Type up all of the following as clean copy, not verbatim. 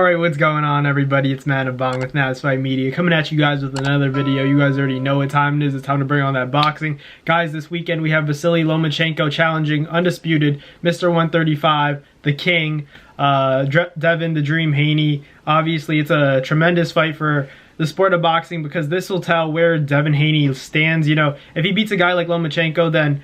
Alright, what's going on, everybody? It's Matt Abong with Matt's Fight Media, coming at you guys with another video. You guys already know what time it is. It's time to bring on that boxing. Guys, this weekend we have Vasily Lomachenko challenging undisputed Mr. 135, the King, Devin, the Dream Haney. Obviously, it's a tremendous fight for the sport of boxing because this will tell where Devin Haney stands. You know, if he beats a guy like Lomachenko, then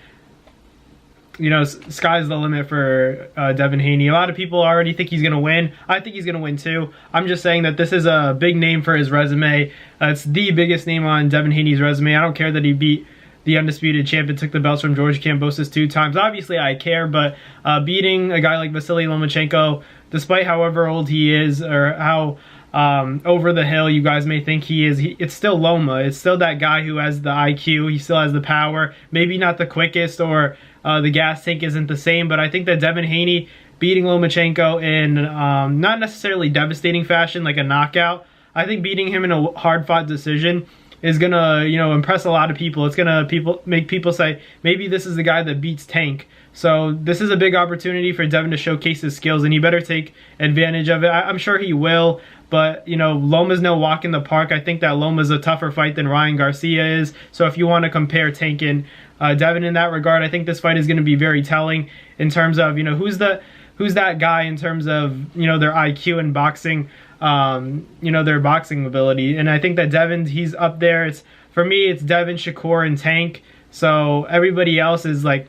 you know, sky's the limit for Devin Haney. A lot of people already think he's going to win. I think he's going to win too. I'm just saying that this is a big name for his resume. It's the biggest name on Devin Haney's resume. I don't care that he beat the undisputed champion, took the belts from George Kambosos 2 times. Obviously, I care, but beating a guy like Vasily Lomachenko, despite however old he is or how over the hill you guys may think he is, it's still Loma. It's still that guy who has the IQ. He still has the power. Maybe not the quickest, or the gas tank isn't the same, but I think that Devin Haney beating Lomachenko in not necessarily devastating fashion like a knockout, I think beating him in a hard-fought decision is gonna, you know, impress a lot of people. It's gonna make people say, maybe this is the guy that beats Tank. So this is a big opportunity for Devin to showcase his skills, and he better take advantage of it. I'm sure he will, but, you know, Loma's no walk in the park. I think that Loma's a tougher fight than Ryan Garcia is. So if you want to compare Tank and Devin in that regard, I think this fight is going to be very telling in terms of, you know, who's that guy in terms of, you know, their IQ in boxing, you know, their boxing ability. And I think that Devin, he's up there. For me, it's Devin, Shakur, and Tank. So everybody else is like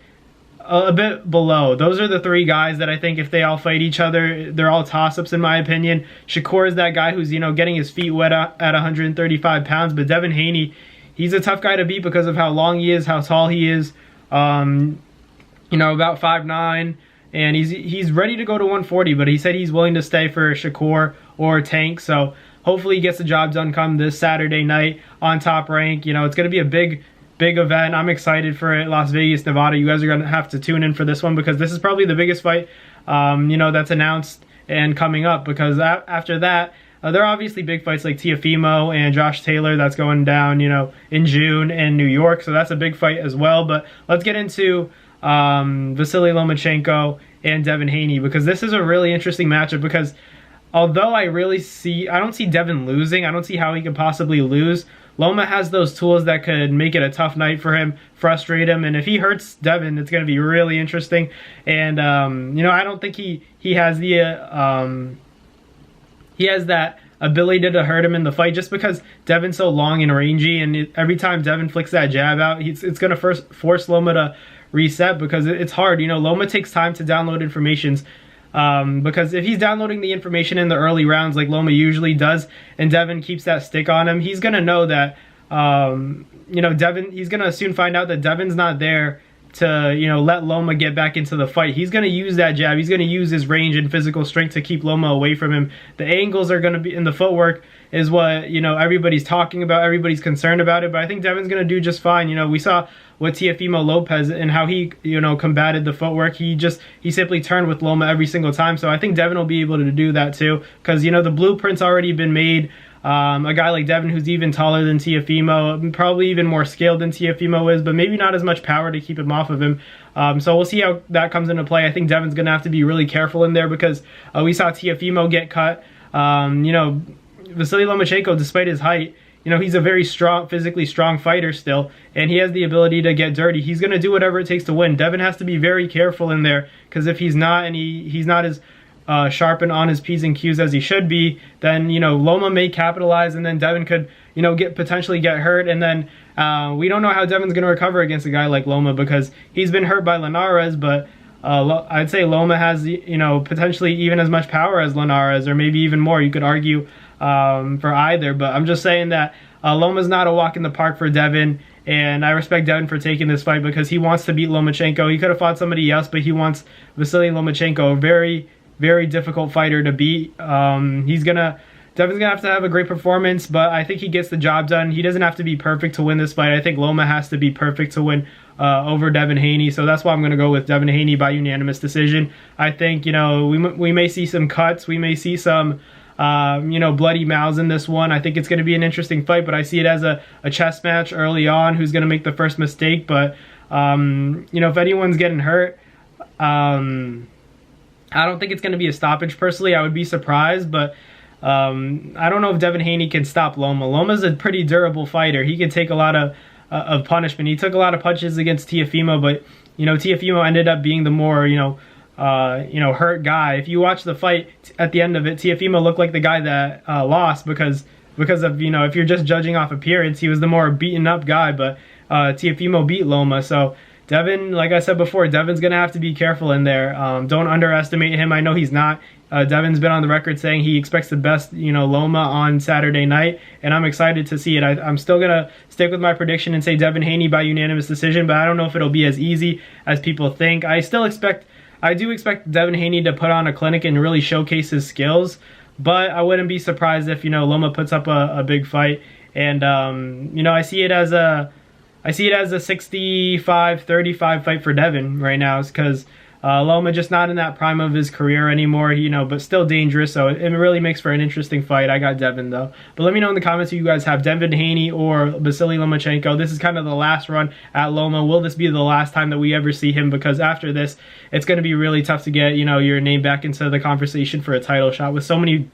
a bit below. Those are the 3 guys that I think if they all fight each other, they're all toss-ups in my opinion. Shakur is that guy who's, you know, getting his feet wet at 135 pounds, but Devin Haney, he's a tough guy to beat because of how long he is, how tall he is, you know, about 5'9", and he's ready to go to 140, but he said he's willing to stay for Shakur or Tank, so hopefully he gets the job done come this Saturday night on Top Rank. You know, it's going to be a big event. I'm excited for it. Las Vegas, Nevada. You guys are going to have to tune in for this one because this is probably the biggest fight, you know, that's announced and coming up, because after that, there are obviously big fights like Teofimo and Josh Taylor that's going down, you know, in June in New York. So that's a big fight as well. But let's get into Vasily Lomachenko and Devin Haney, because this is a really interesting matchup, because although I don't see Devin losing, I don't see how he could possibly lose. Loma has those tools that could make it a tough night for him, frustrate him, and if he hurts Devin, it's going to be really interesting. And you know, I don't think he has the he has that ability to hurt him in the fight, just because Devin's so long and rangy, and every time Devin flicks that jab out, it's going to force Loma to reset, because it's hard. You know, Loma takes time to download information. Because if he's downloading the information in the early rounds like Loma usually does, and Devin keeps that stick on him, he's going to know that, you know, he's going to soon find out that Devin's not there to, you know, let Loma get back into the fight. He's going to use that jab. He's going to use his range and physical strength to keep Loma away from him. The angles are going to be in the footwork is what, you know, everybody's talking about. Everybody's concerned about it, but I think Devin's going to do just fine. You know, we saw with Teofimo Lopez and how he, you know, combated the footwork. He simply turned with Loma every single time. So I think Devin will be able to do that too, because, you know, the blueprint's already been made. A guy like Devin who's even taller than Teofimo, probably even more scaled than Teofimo is, but maybe not as much power to keep him off of him. So we'll see how that comes into play. I think Devin's going to have to be really careful in there, because we saw Teofimo get cut. You know, Vasily Lomachenko, despite his height, you know, he's a very strong, physically strong fighter still, and he has the ability to get dirty. He's going to do whatever it takes to win. Devin has to be very careful in there, because if he's not, and he's not as sharp and on his P's and Q's as he should be, then, you know, Loma may capitalize, and then Devin could, you know, potentially get hurt, and then we don't know how Devin's going to recover against a guy like Loma, because he's been hurt by Linares, but I'd say Loma has, you know, potentially even as much power as Linares, or maybe even more. You could argue for either, but I'm just saying that Loma's not a walk in the park for Devin, and I respect Devin for taking this fight because he wants to beat Lomachenko. He could have fought somebody else, but he wants Vasily Lomachenko, a very, very difficult fighter to beat. Devin's gonna have to have a great performance, but I think he gets the job done. He doesn't have to be perfect to win this fight. I think Loma has to be perfect to win over Devin Haney, so that's why I'm going to go with Devin Haney by unanimous decision. I think, you know, we may see some cuts, we may see some you know, bloody mouths in this one. I think it's going to be an interesting fight, but I see it as a chess match early on. Who's going to make the first mistake? But you know, if anyone's getting hurt, I don't think it's going to be a stoppage personally. I would be surprised, but I don't know if Devin Haney can stop Loma. Loma's a pretty durable fighter. He can take a lot of punishment. He took a lot of punches against Teofimo, but Teofimo ended up being the more hurt guy. If you watch the fight at the end of it, Teofimo looked like the guy that lost because of if you're just judging off appearance, he was the more beaten up guy. But Teofimo beat Loma, so Devin, like I said before, Devin's gonna have to be careful in there. Don't underestimate him. I know he's not. Devin's been on the record saying he expects the best, Loma on Saturday night, and I'm excited to see it. I'm still gonna stick with my prediction and say Devin Haney by unanimous decision, but I don't know if it'll be as easy as people think. I do expect Devin Haney to put on a clinic and really showcase his skills, but I wouldn't be surprised if Loma puts up a big fight. And I see it as a 65-35 fight for Devin right now, because Loma just not in that prime of his career anymore, but still dangerous, so it really makes for an interesting fight. I got Devin, though. But let me know in the comments if you guys have Devin Haney or Vasily Lomachenko. This is kind of the last run at Loma. Will this be the last time that we ever see him? Because after this, it's going to be really tough to get, your name back into the conversation for a title shot with so many,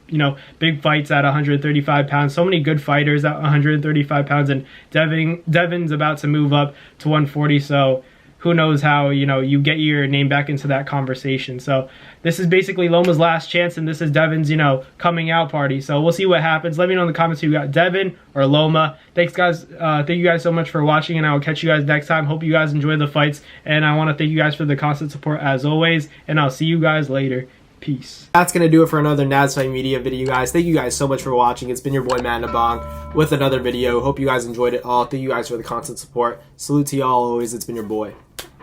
big fights at 135 pounds, so many good fighters at 135 pounds, and Devin's about to move up to 140, so who knows how, you get your name back into that conversation. So this is basically Loma's last chance, and this is Devin's, coming out party. So we'll see what happens. Let me know in the comments if you got Devin or Loma. Thanks, guys. Thank you guys so much for watching, and I will catch you guys next time. Hope you guys enjoy the fights, and I want to thank you guys for the constant support as always, and I'll see you guys later. Peace. That's going to do it for another NASFight Media video, guys. Thank you guys so much for watching. It's been your boy, Man Bong, with another video. Hope you guys enjoyed it all. Thank you guys for the constant support. Salute to y'all always. It's been your boy.